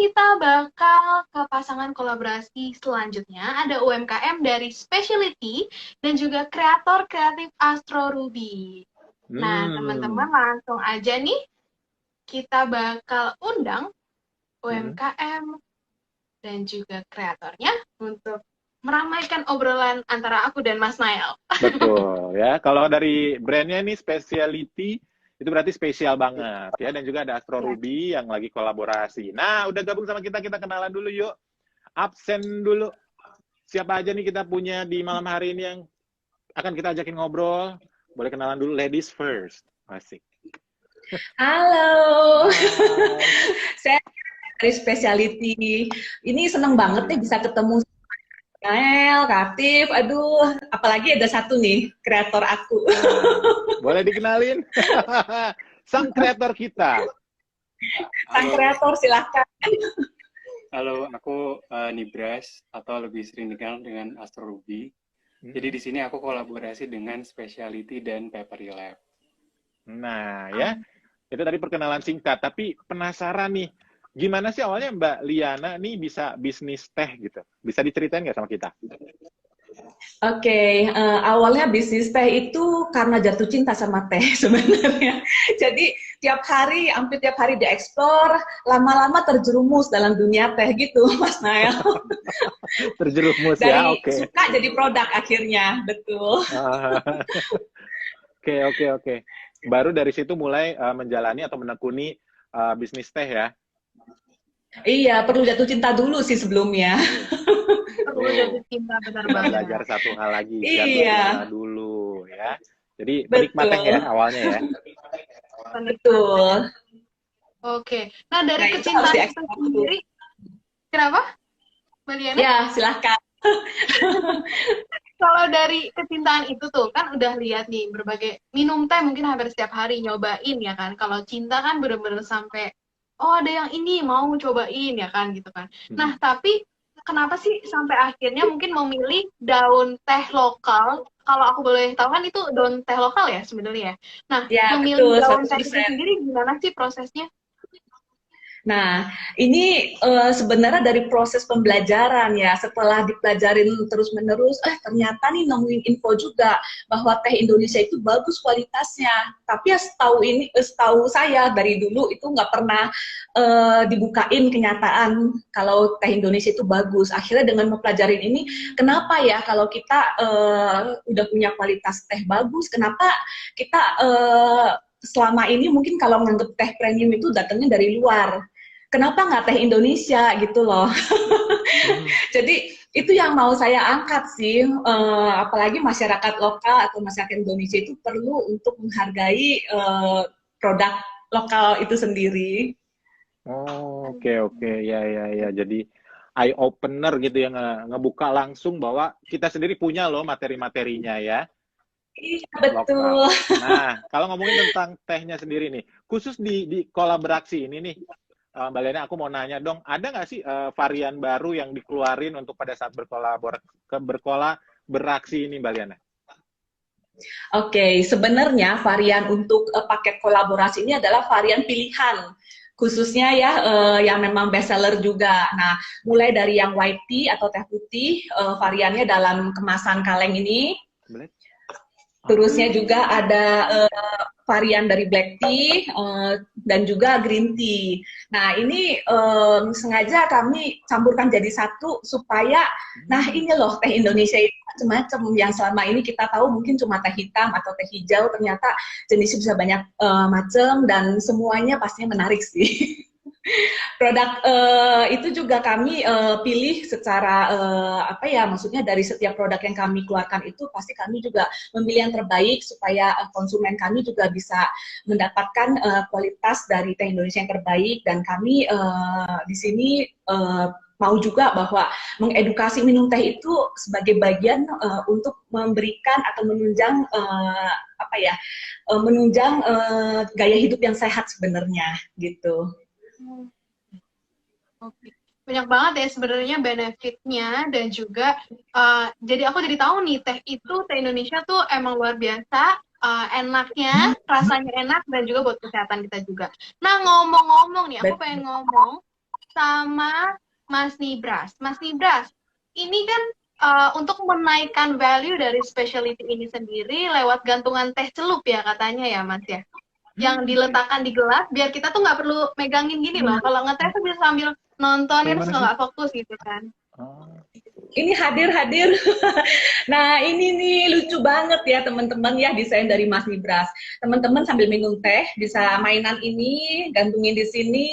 kita bakal ke pasangan kolaborasi selanjutnya. Ada UMKM dari Specialty dan juga kreator kreatif Astro Ruby. Nah, teman-teman langsung aja nih, kita bakal undang UMKM dan juga kreatornya untuk meramaikan obrolan antara aku dan Mas Nael. Betul ya. Kalau dari brandnya ini Specialty itu berarti spesial banget ya. Dan juga ada Astro Ruby yang lagi kolaborasi. Nah, udah gabung sama kita kenalan dulu yuk. Absen dulu. Siapa aja nih kita punya di malam hari ini yang akan kita ajakin ngobrol? Boleh kenalan dulu, ladies first. Asik. Halo. Saya dari Specialty. Ini seneng banget nih bisa ketemu Nael, Kreatif, aduh, apalagi ada satu nih, kreator aku. Boleh dikenalin? Sang kreator kita. Sang kreator, silahkan. Halo, aku Nibras, atau lebih sering dikenal dengan Astro Ruby. Jadi di sini aku kolaborasi dengan Specialty dan Papery Lab. Nah, ya, itu tadi perkenalan singkat, tapi penasaran nih, gimana sih awalnya Mbak Liana nih bisa bisnis teh gitu? Bisa diceritain nggak sama kita? Oke, awalnya bisnis teh itu karena jatuh cinta sama teh sebenarnya. Jadi hampir tiap hari dieksplor, lama-lama terjerumus dalam dunia teh gitu, Mas Nael. Terjerumus dari ya, oke. Suka jadi produk akhirnya, betul. Oke. Baru dari situ mulai menjalani atau menekuni bisnis teh ya? Iya, perlu jatuh cinta dulu sih sebelumnya. Perlu jatuh cinta, benar banget. Belajar satu hal lagi, Iya. dulu ya. Jadi Betul. penikmat teh ya awalnya ya. Betul. Oke. Nah, dari kecintaan itu sendiri, kenapa, Mbak Liana? Ya, silahkan. Kalau dari kecintaan itu tuh, kan udah lihat nih, berbagai minum teh mungkin hampir setiap hari nyobain ya kan. Kalau cinta kan bener-bener sampai, oh ada yang ini, mau cobain ya kan gitu kan. Nah, tapi kenapa sih sampai akhirnya mungkin memilih daun teh lokal? Kalau aku boleh tahu kan itu daun teh lokal ya sebenarnya. Nah, ya, memilih betul, daun teh 100%. itu sendiri gimana sih prosesnya? Nah, ini sebenarnya dari proses pembelajaran ya. Setelah dipelajarin terus-menerus, ternyata nih nemuin info juga bahwa teh Indonesia itu bagus kualitasnya. Tapi ya setahu saya dari dulu itu nggak pernah dibukain kenyataan kalau teh Indonesia itu bagus. Akhirnya dengan mempelajarin ini, kenapa ya kalau kita udah punya kualitas teh bagus, kenapa kita selama ini mungkin kalau menganggap teh premium itu datangnya dari luar. Kenapa nggak teh Indonesia gitu loh. Jadi itu yang mau saya angkat sih, apalagi masyarakat lokal atau masyarakat Indonesia itu perlu untuk menghargai produk lokal itu sendiri. Oh, oke. Ya. Jadi eye opener gitu ya, ngebuka langsung bahwa kita sendiri punya loh materi-materinya ya. Iya, betul. Nah, kalau ngomongin tentang tehnya sendiri nih, khusus di kolaborasi ini nih, Mbak Liana, aku mau nanya dong, ada nggak sih varian baru yang dikeluarin untuk pada saat berkolaborasi ini, Mbak Liana? Oke, sebenarnya varian untuk paket kolaborasi ini adalah varian pilihan, khususnya ya yang memang best seller juga. Nah, mulai dari yang white tea atau teh putih, variannya dalam kemasan kaleng ini. Terusnya juga ada varian dari black tea dan juga green tea. Nah, ini sengaja kami campurkan jadi satu supaya, nah ini loh teh Indonesia itu macam-macam yang selama ini kita tahu mungkin cuma teh hitam atau teh hijau, ternyata jenisnya bisa banyak macam dan semuanya pastinya menarik sih. Produk itu juga kami pilih secara maksudnya dari setiap produk yang kami keluarkan itu pasti kami juga memilih yang terbaik supaya konsumen kami juga bisa mendapatkan kualitas dari teh Indonesia yang terbaik, dan kami di sini mau juga bahwa mengedukasi minum teh itu sebagai bagian untuk memberikan atau menunjang gaya hidup yang sehat sebenarnya gitu. Oke. Banyak banget ya sebenarnya benefitnya, dan juga jadi aku jadi tahu nih teh Indonesia tuh emang luar biasa enaknya, rasanya enak, dan juga buat kesehatan kita juga. Nah, ngomong-ngomong nih, aku pengen ngomong sama Mas Nibras. Mas Nibras, ini kan untuk menaikkan value dari specialty ini sendiri lewat gantungan teh celup ya katanya ya Mas ya. Yang diletakkan di gelas biar kita tuh nggak perlu megangin gini loh. Kalau ngeteh tuh bisa sambil nonton terus nggak fokus gitu kan. Ini hadir. Nah, ini nih lucu banget ya teman-teman ya, desain dari Mas Nibras. Teman-teman sambil minum teh bisa mainan ini, gantungin di sini,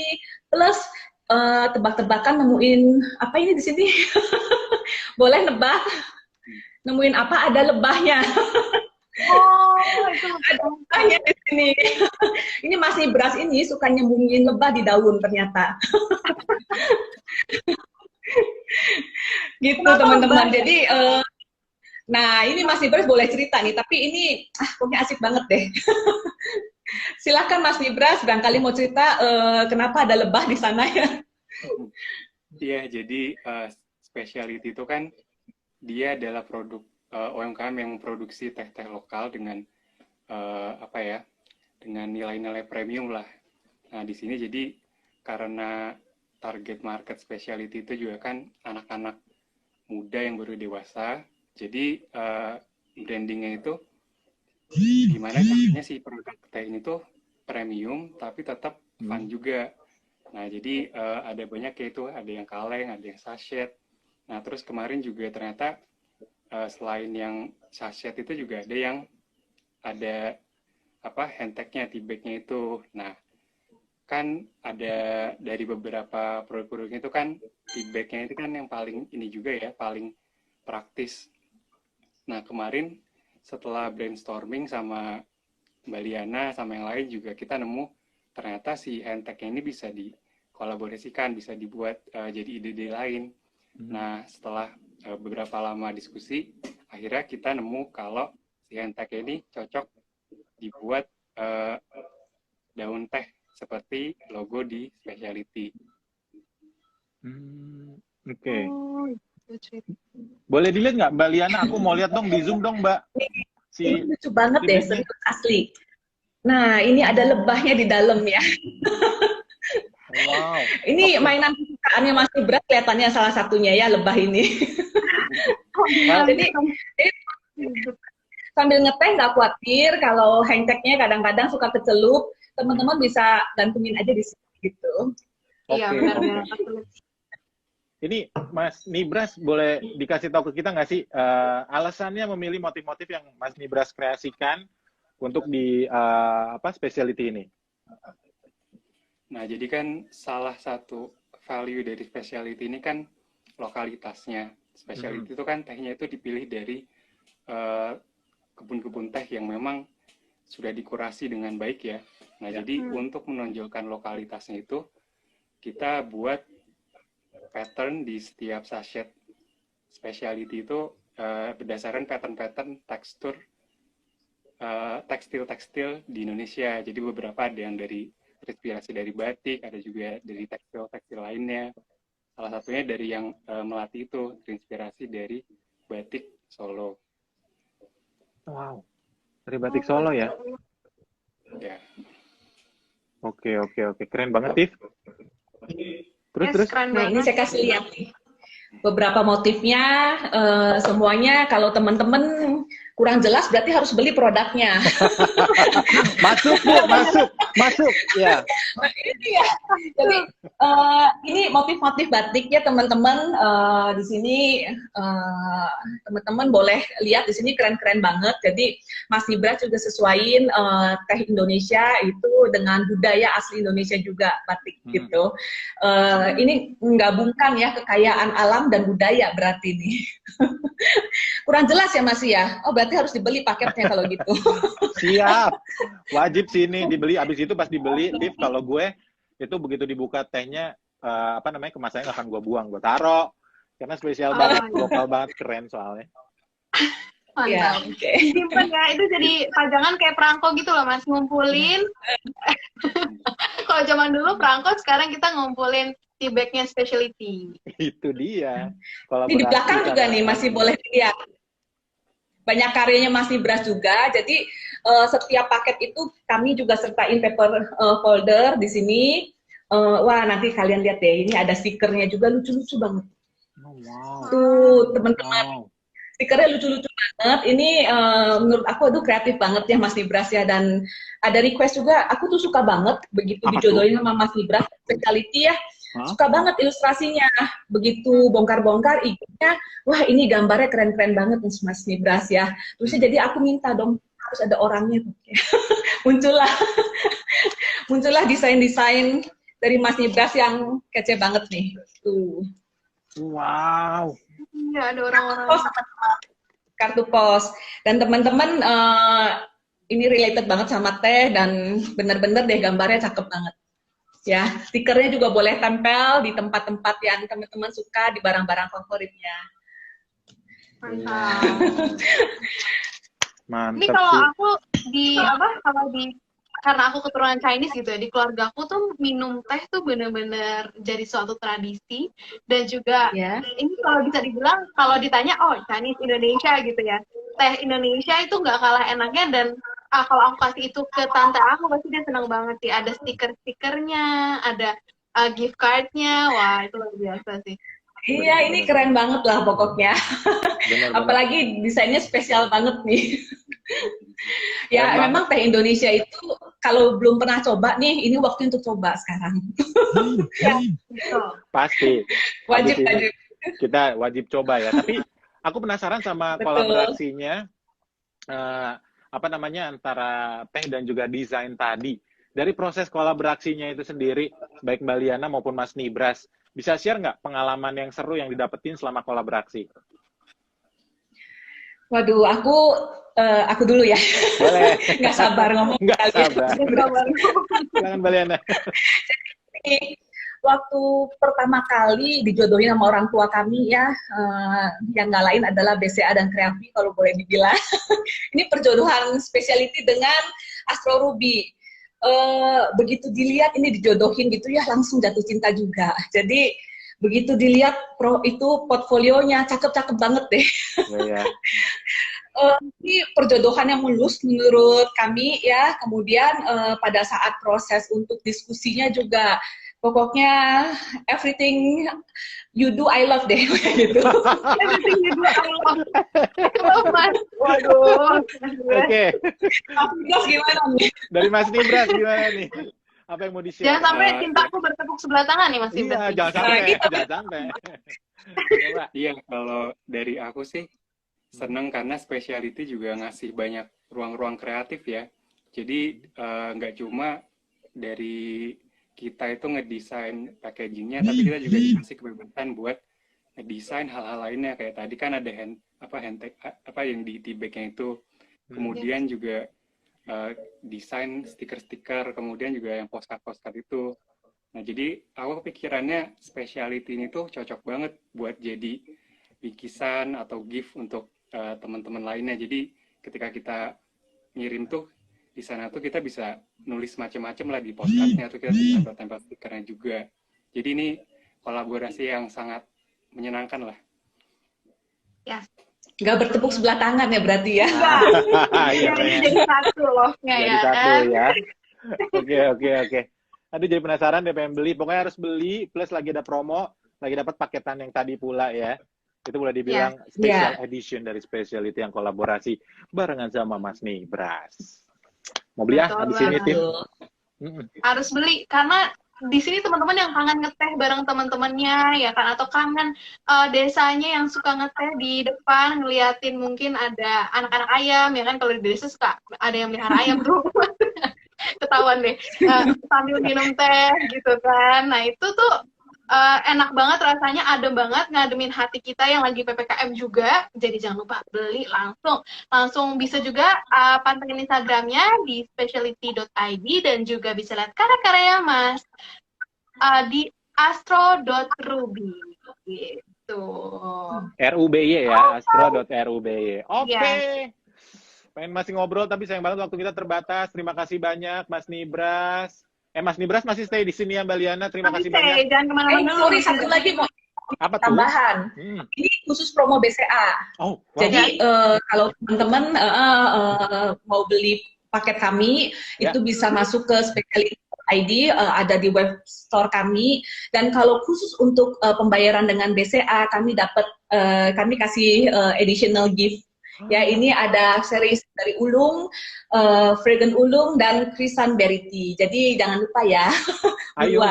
plus tebak-tebakan nemuin apa ini di sini. Boleh nebak? Nemuin apa? Ada lebahnya. Oh, itu ada lebahnya di sini. Ini Mas Nibras ini suka nyembunyiin lebah di daun ternyata. Gitu teman-teman. Jadi nah ini Mas Nibras boleh cerita nih, tapi ini pokoknya asik banget deh. Silakan Mas Nibras, barangkali mau cerita kenapa ada lebah di sana ya. Iya, jadi specialty itu kan dia adalah produk UMKM yang memproduksi teh-teh lokal dengan apa ya, dengan nilai-nilai premium lah. Nah di sini jadi karena target market specialty itu juga kan anak-anak muda yang baru dewasa, jadi brandingnya itu gimana caranya si produk teh ini tuh premium tapi tetap fun juga. Nah jadi ada banyak ya itu, ada yang kaleng, ada yang sachet. Nah terus kemarin juga ternyata selain yang sachet itu juga ada yang ada apa handtag-nya, tea bag-nya itu. Nah kan ada dari beberapa produk-produknya itu kan tea bag-nya itu kan yang paling ini juga ya, paling praktis. Nah kemarin setelah brainstorming sama Mbak Liana sama yang lain juga kita nemu ternyata si handtag-nya ini bisa dikolaborasikan, bisa dibuat jadi ide-ide lain. Nah setelah beberapa lama diskusi, akhirnya kita nemu kalau si handtag ini cocok dibuat daun teh seperti logo di specialty. Oke. Boleh dilihat nggak Mbak Liana? Aku mau lihat dong di Zoom dong Mbak. Ini lucu banget deh, serius asli. Nah ini ada lebahnya di dalam ya. Wow. Ini mainan kesukaannya Mas Nibras kelihatannya salah satunya ya, lebah ini. Jadi sambil ngeteh nggak khawatir kalau handtag-nya kadang-kadang suka kecelup, teman-teman bisa gantungin aja di sini gitu. Iya benar-benar. Ini Mas Nibras boleh dikasih tahu ke kita nggak sih alasannya memilih motif-motif yang Mas Nibras kreasikan untuk di specialty ini? Nah, jadi kan salah satu value dari specialty ini kan lokalitasnya. Specialty itu kan tehnya itu dipilih dari kebun-kebun teh yang memang sudah dikurasi dengan baik ya. Nah, jadi untuk menonjolkan lokalitasnya itu, kita buat pattern di setiap sachet specialty itu berdasarkan pattern-pattern tekstur tekstil-tekstil di Indonesia. Jadi beberapa ada yang terinspirasi dari batik, ada juga dari tekstil-tekstil lainnya. Salah satunya dari yang Melati itu terinspirasi dari batik Solo. Wow, dari batik Solo ya? Ya. Oke, keren banget, Tiff. Terus. Nah ini saya kasih lihat nih beberapa motifnya, semuanya kalau teman-teman kurang jelas berarti harus beli produknya. Masuk Bu, masuk ya. Nah, ini ya. Jadi ini motif-motif batik ya teman-teman. Di sini teman-teman boleh lihat di sini keren-keren banget. Jadi Mas Nibras juga sesuaiin teh Indonesia itu dengan budaya asli Indonesia juga batik gitu. Ini menggabungkan ya kekayaan alam dan budaya berarti nih. Kurang jelas ya Mas ya. Oh berarti harus dibeli paketnya kalau gitu. Siap. Wajib sih ini dibeli. Abis itu pas dibeli, Tiff, kalau gue itu begitu dibuka tehnya kemasannya nggak akan gue buang, gue taruh karena spesial banget, lokal banget, keren soalnya. Mantap. Ya, okay. Simpen ya, itu jadi pajangan kayak perangko gitu loh Mas, ngumpulin. Kalau zaman dulu perangko, sekarang kita ngumpulin tea bag-nya specialty. Itu dia. Ini di belakang juga nih masih boleh lihat. Banyak karyanya Mas Nibras juga. Jadi setiap paket itu kami juga sertain paper folder di sini. Wah, nanti kalian lihat deh, ini ada stikernya juga lucu-lucu banget. Oh, wow. Tuh, teman-teman. Wow. Stikernya lucu-lucu banget. Ini menurut aku kreatif banget ya Mas Nibras ya. Dan ada request juga, aku tuh suka banget begitu Apa dijodohin sama Mas Nibras, Speciality ya. Suka banget ilustrasinya. Begitu bongkar-bongkar IG-nya, wah ini gambarnya keren-keren banget Mas Nibras ya. Terusnya jadi aku minta dong, harus ada orangnya. Muncullah desain-desain dari Mas Nibras yang kece banget nih. Tuh. Wow. Iya, ada orang-orang. Kartu pos. Dan teman-teman ini related banget sama teh dan bener-bener deh gambarnya cakep banget. Ya, stikernya juga boleh tempel di tempat-tempat yang teman-teman suka, di barang-barang favoritnya. Mantap. Mantap. Ini kalau aku karena aku keturunan Chinese gitu ya, di keluarga aku tuh minum teh tuh bener-bener jadi suatu tradisi. Dan juga ini kalau bisa dibilang, kalau ditanya, oh Chinese Indonesia gitu ya, teh Indonesia itu nggak kalah enaknya. Dan kalau aku kasih itu ke tante aku, pasti dia senang banget sih. Ada stiker-stikernya, ada gift card-nya, wah itu luar biasa sih. Iya, ini keren banget lah pokoknya. Apalagi desainnya spesial banget nih. Ya, memang teh Indonesia itu kalau belum pernah coba nih, ini waktu untuk coba sekarang. Ya, betul. Pasti. Wajib. Kita wajib coba ya. Tapi aku penasaran sama kolaborasinya, antara teh dan juga desain tadi. Dari proses kolaborasinya itu sendiri, baik Mbak Liana maupun Mas Nibras, bisa share nggak pengalaman yang seru yang didapetin selama kolaborasi? Waduh, aku dulu ya. Boleh. Nggak sabar ngomong. Nggak sabar. Jangan Mbak Liana. Jadi, waktu pertama kali dijodohin sama orang tua kami ya, yang nggak lain adalah BCA dan Kreavi kalau boleh dibilang. Ini perjodohan Speciality dengan Astro Ruby. Begitu dilihat ini dijodohin gitu ya, langsung jatuh cinta juga. Jadi begitu dilihat itu portfolionya cakep-cakep banget deh. Yeah. Ini perjodohan yang mulus menurut kami ya. Kemudian pada saat proses untuk diskusinya juga, pokoknya everything you do I love deh gitu. Everything you do I love. Waduh. Oke. Mas gimana nih? Dari Mas Nibras gimana nih? Apa yang mau di-share? Jangan sampai cintaku bertepuk sebelah tangan nih Mas Nibras. Iya, jangan sampai. Iya, kalau dari aku sih seneng karena Speciality juga ngasih banyak ruang-ruang kreatif ya. Jadi nggak cuma dari kita itu ngedesain packagingnya, tapi kita juga dikasih kebebasan buat ngedesain hal-hal lainnya. Kayak tadi kan ada handtag yang di tea bag-nya itu, kemudian juga desain stiker-stiker, kemudian juga yang postcard itu. Nah, jadi aku kepikirannya Speciality ini tuh cocok banget buat jadi bikisan atau gift untuk teman-teman lainnya. Jadi ketika kita ngirim tuh di sana tuh kita bisa nulis macam-macam lah di postcardnya, tuh kita bisa tempel stikernya juga. Jadi ini kolaborasi yang sangat menyenangkan lah. Ya. Nggak bertepuk sebelah tangan ya berarti ya. Jadi satu loh ya. Oke. Aduh jadi penasaran deh pengen beli. Pokoknya harus beli, plus lagi ada promo, lagi dapat paketan yang tadi pula ya. Itu boleh dibilang special edition dari Speciality yang kolaborasi barengan sama Mas Nibras. Mau beli ya di sini tim? Harus beli karena di sini teman-teman yang kangen ngeteh bareng teman-temannya ya kan, atau kangen desanya yang suka ngeteh di depan ngeliatin mungkin ada anak-anak ayam ya kan, kalau di desa suka ada yang melihara ayam tuh. Ketahuan deh sambil minum teh gitu kan. Nah itu tuh enak banget rasanya, adem banget, ngademin hati kita yang lagi PPKM juga. Jadi jangan lupa beli langsung bisa juga pantengin Instagramnya di speciality.id dan juga bisa lihat karya-karya Mas di astro.ruby gitu. RUBY ya, astro.ruby. Oke. Pengen masih ngobrol tapi sayang banget waktu kita terbatas. Terima kasih banyak Mas Nibras. Mas Nibras masih stay di sini ya Mbak Liana. Terima kasih banyak. Jangan kemana-mana. Sorry, satu lagi mau tambahan. Ini khusus promo BCA. Oh, wow. Jadi kalau teman-teman mau beli paket kami, itu bisa masuk ke Speciality ID ada di web store kami. Dan kalau khusus untuk pembayaran dengan BCA, kami kasih additional gift. Ya, ini ada series dari Ulung, Fragrant Ulung, dan Krisan Berity. Jadi jangan lupa ya. Ayo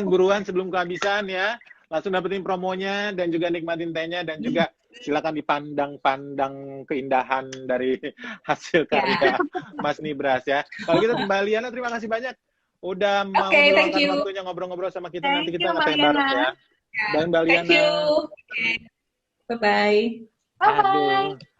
buruan sebelum kehabisan ya. Langsung dapetin promonya dan juga nikmatin tehnya dan juga silakan dipandang-pandang keindahan dari hasil karya Mas Nibras ya. Kalau gitu Mbak Liana, terima kasih banyak udah mau meluangkan waktunya ngobrol-ngobrol sama kita. Nanti kita ngeteh bareng ya. Dan Mbak Liana. Thank you. Bye-bye. Bye-bye.